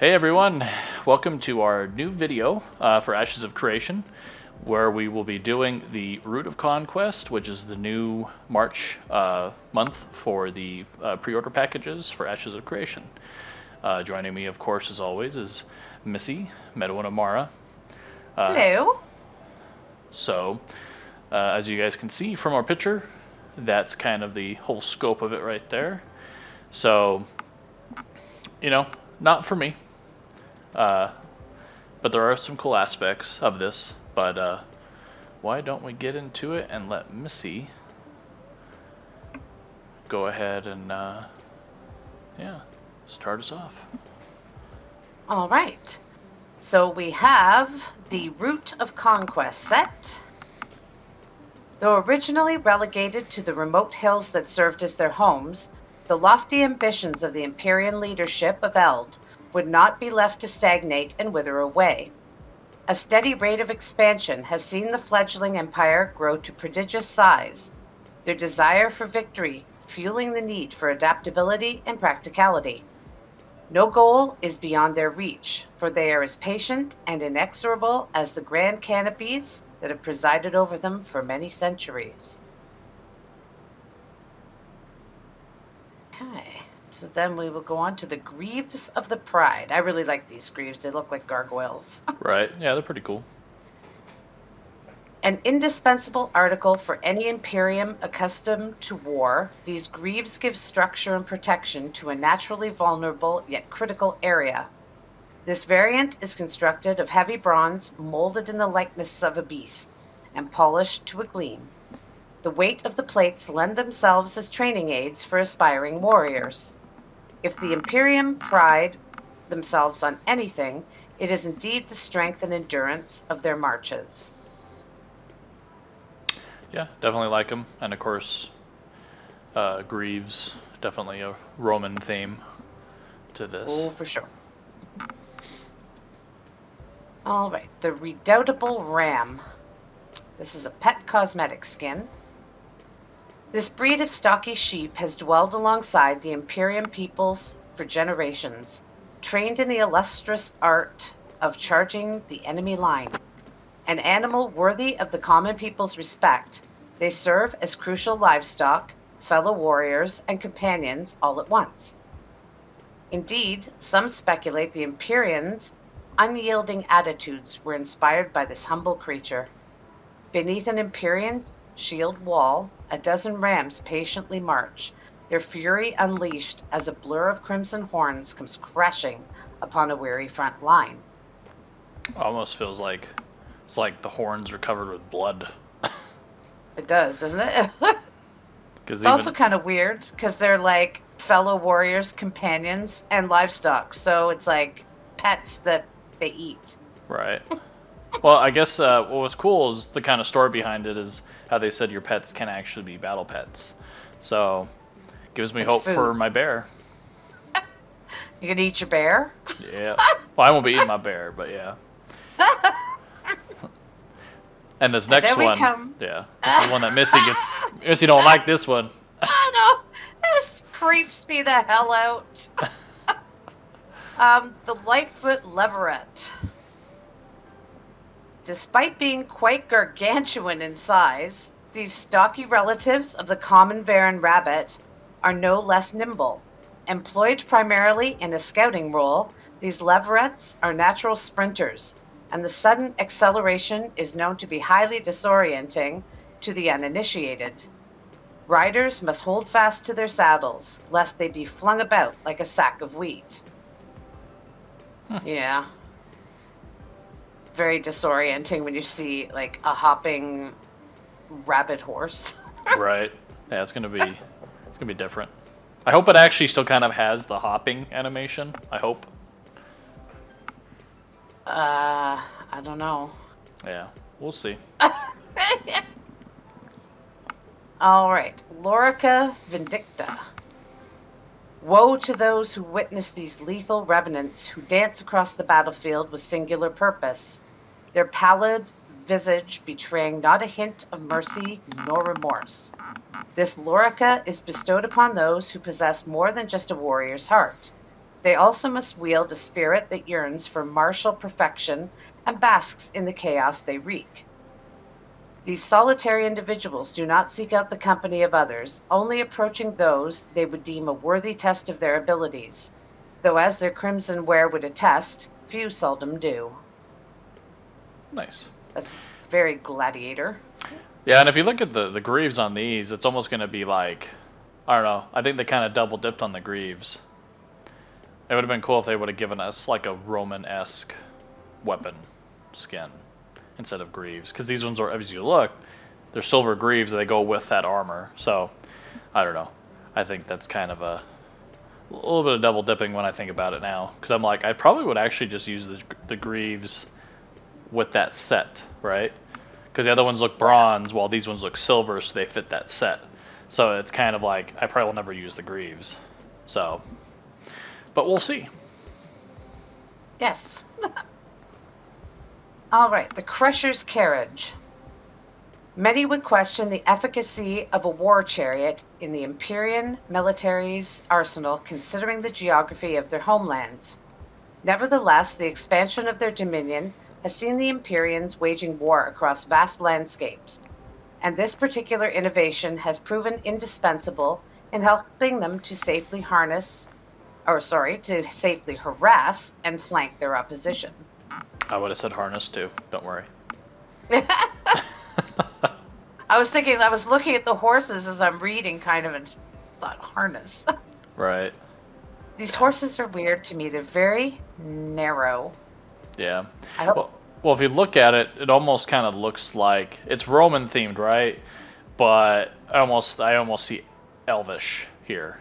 Hey everyone, welcome to our new video for Ashes of Creation, where we will be doing the Root of Conquest, which is the new March month for the pre-order packages for Ashes of Creation. Joining me, of course, as always, is Missy, Meadow, and Amara. Hello. So, as you guys can see from our picture, that's kind of the whole scope of it right there. So, not for me. But there are some cool aspects of this. But why don't we get into it and let Missy go ahead and start us off. All right. So we have the Root of Conquest Set. Though originally relegated to the remote hills that served as their homes, the lofty ambitions of the Empyrean leadership of Eld would not be left to stagnate and wither away. A steady rate of expansion has seen the fledgling empire grow to prodigious size, their desire for victory fueling the need for adaptability and practicality. No goal is beyond their reach, for they are as patient and inexorable as the grand canopies that have presided over them for many centuries. Okay. So then we will go on to the Greaves of the Pride. I really like these Greaves. They look like gargoyles. Right, yeah, they're pretty cool. An indispensable article for any Imperium accustomed to war, these Greaves give structure and protection to a naturally vulnerable yet critical area. This variant is constructed of heavy bronze molded in the likeness of a beast and polished to a gleam. The weight of the plates lend themselves as training aids for aspiring warriors. If the Imperium pride themselves on anything, it is indeed the strength and endurance of their marches. Yeah, definitely like them. And of course, Greaves, definitely a Roman theme to this. Oh, for sure. All right, the Redoubtable Ram. This is a pet cosmetic skin. This breed of stocky sheep has dwelled alongside the Imperium peoples for generations, trained in the illustrious art of charging the enemy line. An animal worthy of the common people's respect, they serve as crucial livestock, fellow warriors, and companions all at once. Indeed, some speculate the Imperians' unyielding attitudes were inspired by this humble creature. Beneath an Imperian shield wall, a dozen rams patiently march, their fury unleashed as a blur of crimson horns comes crashing upon a weary front line. Almost feels like it's like the horns are covered with blood. It does, doesn't it? It's It's also kind of weird because they're like fellow warriors, companions, and livestock. So it's like pets that they eat. Right. Well, I guess what was cool is the kind of story behind it is how they said your pets can actually be battle pets. So, gives me hope for my bear. You gonna eat your bear? Yeah. Well, I won't be eating my bear, but yeah. And this next one, yeah, this is one that Missy gets. Missy don't like this one. I know. This creeps me the hell out. The Lightfoot Leverette. Despite being quite gargantuan in size, these stocky relatives of the common Varan rabbit are no less nimble. Employed primarily in a scouting role, these leverettes are natural sprinters, and the sudden acceleration is known to be highly disorienting to the uninitiated. Riders must hold fast to their saddles, lest they be flung about like a sack of wheat. Yeah. Very disorienting when you see like a hopping rabbit horse. Right. Yeah, it's gonna be different. I hope it actually still kind of has the hopping animation. I hope. I don't know. Yeah, we'll see. All right, Lorica Vindicta. Woe to those who witness these lethal revenants who dance across the battlefield with singular purpose, their pallid visage betraying not a hint of mercy nor remorse. This Lorica is bestowed upon those who possess more than just a warrior's heart. They also must wield a spirit that yearns for martial perfection and basks in the chaos they wreak. These solitary individuals do not seek out the company of others, only approaching those they would deem a worthy test of their abilities, though as their crimson wear would attest, few seldom do. Nice. That's very gladiator. Yeah, and if you look at the greaves on these, it's almost going to be like, I don't know, I think they kind of double dipped on the greaves. It would have been cool if they would have given us like a Roman-esque weapon skin instead of greaves, because these ones are, as you look, they're silver greaves, they go with that armor. So I don't know, I think that's kind of a little bit of double dipping when I think about it now, because I'm like, I probably would actually just use the greaves with that set, right? Because the other ones look bronze while these ones look silver, so they fit that set. So it's kind of like, I probably will never use the greaves. So, but we'll see. Yes. All right, the Crusher's Carriage. Many would question the efficacy of a war chariot in the Empyrean military's arsenal, considering the geography of their homelands. Nevertheless, the expansion of their dominion has seen the Empyreans waging war across vast landscapes, and this particular innovation has proven indispensable in helping them to safely harass and flank their opposition. I would have said harness too, don't worry. I was looking at the horses as I'm reading kind of and thought harness. Right. These horses are weird to me. They're very narrow. Yeah. I hope. Well, if you look at it, it almost kind of looks like it's Roman themed, right? But I almost see elvish here.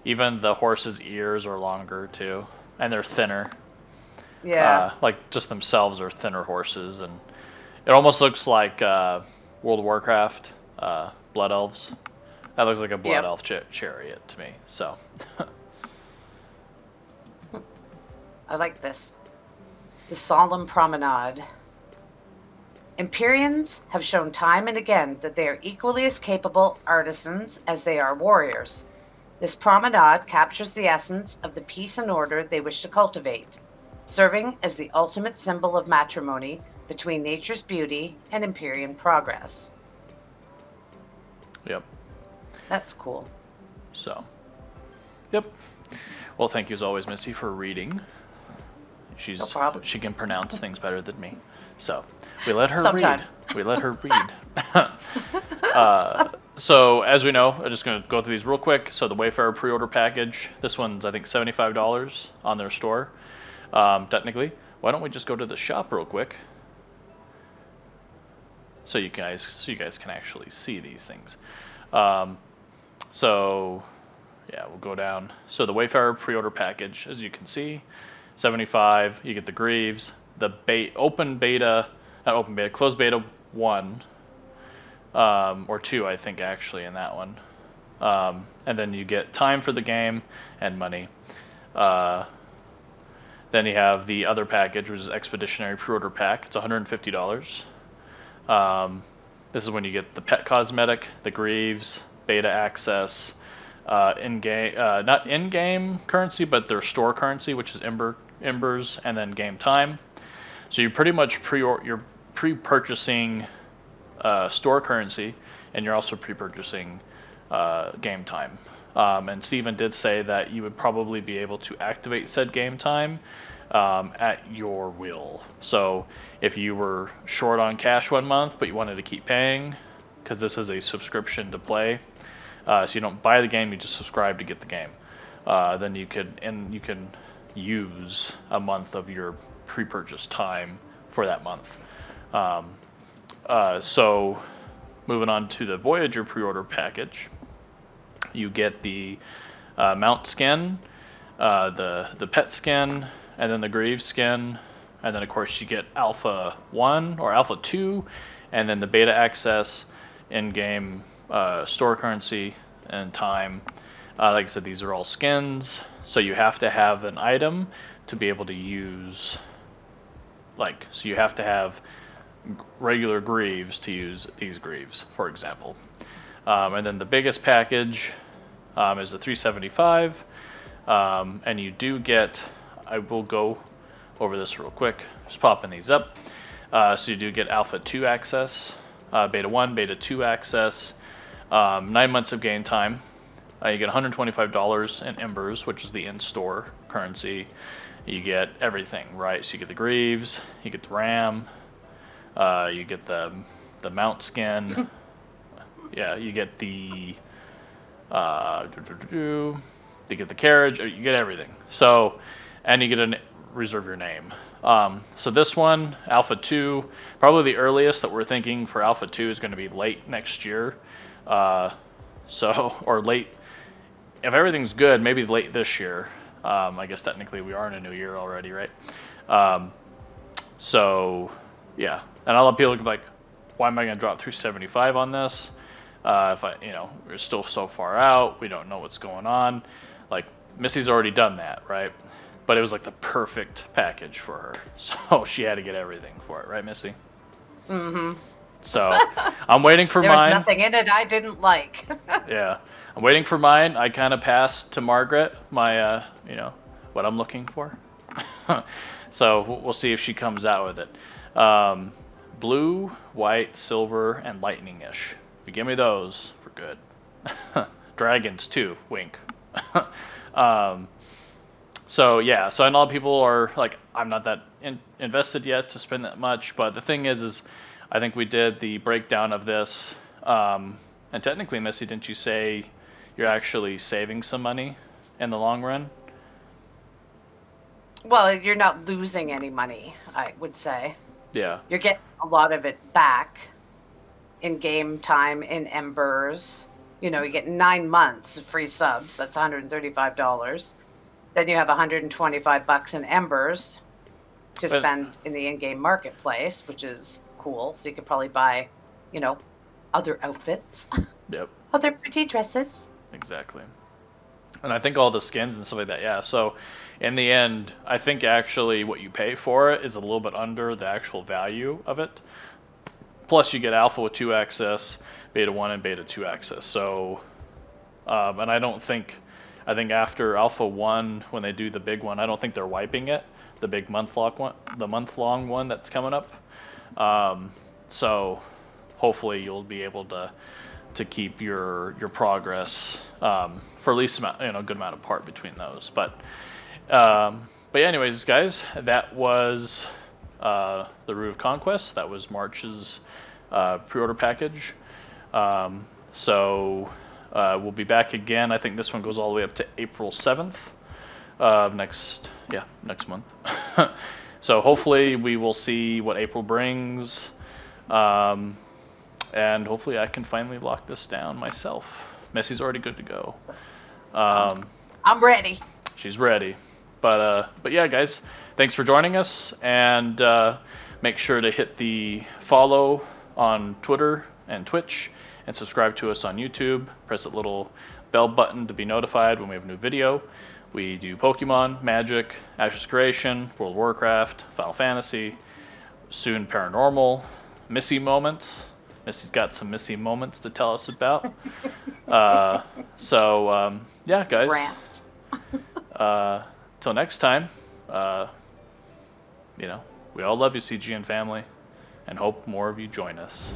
Even the horses' ears are longer too, and they're thinner. Yeah. Like just themselves are thinner horses, and it almost looks like World of Warcraft blood elves. That looks like a blood elf chariot to me. So. I like this. The Solemn Promenade. Empyreans have shown time and again that they are equally as capable artisans as they are warriors. This promenade captures the essence of the peace and order they wish to cultivate, serving as the ultimate symbol of matrimony between nature's beauty and Empyrean progress. Yep. That's cool. So. Yep. Well, thank you as always, Missy, for reading. No problem. She can pronounce things better than me, so we let her Sometime. read. We let her read. So as we know, I'm just going to go through these real quick. So the Wayfarer pre-order package. This one's I think $75 on their store. Technically, why don't we just go to the shop real quick, so you guys can actually see these things. So yeah, we'll go down. So the Wayfarer pre-order package, as you can see. 75, you get the greaves, the closed beta 1, or 2 I think actually in that one, and then you get time for the game and money. Then you have the other package, which is Expeditionary Preorder Pack. It's $150. This is when you get the pet cosmetic, the greaves, beta access, in-game, not in-game currency, but their store currency, which is embers, and then game time. So you pretty much you're pre-purchasing store currency, and you're also pre-purchasing game time. And Steven did say that you would probably be able to activate said game time at your will. So if you were short on cash one month, but you wanted to keep paying, because this is a subscription to play, so you don't buy the game, you just subscribe to get the game. Then you can use a month of your pre-purchase time for that month. So moving on to the Voyager pre-order package, you get the mount skin, the pet skin, and then the grave skin, and then of course you get Alpha 1 or Alpha 2, and then the beta access, in-game store currency, and time. Like I said, these are all skins, so you have to have an item to be able to use, so you have to have regular greaves to use these greaves, for example. And then the biggest package is the $375. And you do get, I will go over this real quick, just popping these up. So you do get Alpha 2 access, Beta 1, Beta 2 access, 9 months of game time. You get $125 in Embers, which is the in-store currency. You get everything, right? So you get the Greaves, you get the Ram, you get the mount skin. Yeah, you get the you get the Carriage. You get everything. So, and you get a reserve your name. So this one, Alpha 2, probably the earliest that we're thinking for Alpha 2 is going to be late next year. Or late, if everything's good, maybe late this year. I guess technically we are in a new year already, right? So, yeah. And a lot of people be like, why am I going to drop 375 on this? If we're still so far out, we don't know what's going on. Like, Missy's already done that, right? But it was like the perfect package for her. So she had to get everything for it, right, Missy? Mm-hmm. So I'm waiting for there mine. There was nothing in it I didn't like. Yeah. I'm waiting for mine. I kind of passed to Margaret my, what I'm looking for. So we'll see if she comes out with it. Blue, white, silver, and lightning-ish. If you give me those, we're good. Dragons, too. Wink. So yeah, so I know a lot of people are like, I'm not that invested yet to spend that much, but the thing is I think we did the breakdown of this, and technically, Missy, didn't you say you're actually saving some money in the long run? Well, you're not losing any money, I would say. Yeah. You're getting a lot of it back in game time, in Embers. You get 9 months of free subs. That's $135. Then you have $125 in Embers to spend in the in-game marketplace, which is cool. So you could probably buy, other outfits. Yep. Other pretty dresses. Exactly. And I think all the skins and stuff like that, yeah. So in the end, I think actually what you pay for it is a little bit under the actual value of it. Plus you get Alpha 2 access, Beta 1 and Beta 2 access. So, and I think after Alpha 1, when they do the big one, I don't think they're wiping it, the big month-long one that's coming up. So hopefully you'll be able to keep your progress for at least a good amount apart between those. But yeah, anyways, guys, that was the Root of Conquest. That was March's pre-order package. So we'll be back again. I think this one goes all the way up to April 7th next month. So hopefully we will see what April brings. And hopefully I can finally lock this down myself. Missy's already good to go. I'm ready. She's ready. But yeah, guys, thanks for joining us. And make sure to hit the follow on Twitter and Twitch. And subscribe to us on YouTube. Press that little bell button to be notified when we have a new video. We do Pokemon, Magic, Ashes Creation, World of Warcraft, Final Fantasy, soon Paranormal, Missy Moments. Missy's got some Missy moments to tell us about. Yeah, guys. Till next time, we all love you, CGN family, and hope more of you join us.